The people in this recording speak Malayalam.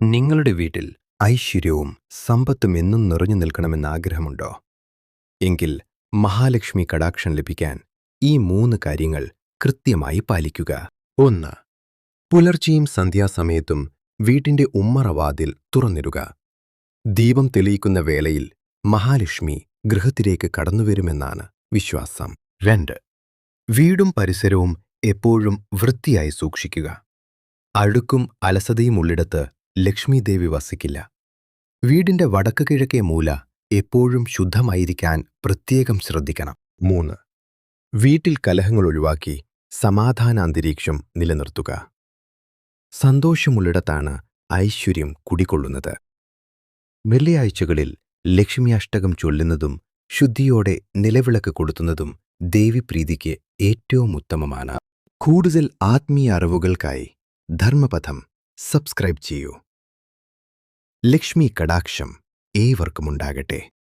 നിങ്ങളുടെ വീട്ടിൽ ഐശ്വര്യവും സമ്പത്തും എന്നും നിറഞ്ഞു നിൽക്കണമെന്ന് ആഗ്രഹമുണ്ടോ? എങ്കിൽ മഹാലക്ഷ്മി കടാക്ഷം ലഭിക്കാൻ ഈ 3 കാര്യങ്ങൾ കൃത്യമായി പാലിക്കുക. 1. പുലർച്ചെയും സന്ധ്യാസമയത്തും വീട്ടിന്റെ ഉമ്മറവാതിൽ തുറന്നിടുക. ദീപം തെളിയിക്കുന്ന വേളയിൽ മഹാലക്ഷ്മി ഗൃഹത്തിലേക്ക് കടന്നുവരുമെന്നാണ് വിശ്വാസം. 2. വീടും പരിസരവും എപ്പോഴും വൃത്തിയായി സൂക്ഷിക്കുക. അഴുക്കും അലസതയും ഉള്ളിടത്ത് ലക്ഷ്മീദേവി വസിക്കില്ല. വീടിന്റെ വടക്ക് കിഴക്കേ മൂല എപ്പോഴും ശുദ്ധമായിരിക്കാൻ പ്രത്യേകം ശ്രദ്ധിക്കണം. 3. വീട്ടിൽ കലഹങ്ങൾ ഒഴിവാക്കി സമാധാന അന്തരീക്ഷം നിലനിർത്തുക. സന്തോഷമുള്ളിടത്താണ് ഐശ്വര്യം കുടികൊള്ളുന്നത്. വെള്ളിയാഴ്ചകളിൽ ലക്ഷ്മി അഷ്ടകം ചൊല്ലുന്നതും ശുദ്ധിയോടെ നിലവിളക്ക് കൊളുത്തുന്നതും ദേവിപ്രീതിക്ക് ഏറ്റവും ഉത്തമമാണ്. കൂടുതൽ ആത്മീയ അറിവുകൾക്കായി ധർമ്മപഥം സബ്സ്ക്രൈബ് ചെയ്യൂ. ലക്ഷ്മി കടാക്ഷം ഏവർക്കുമുണ്ടാകട്ടെ.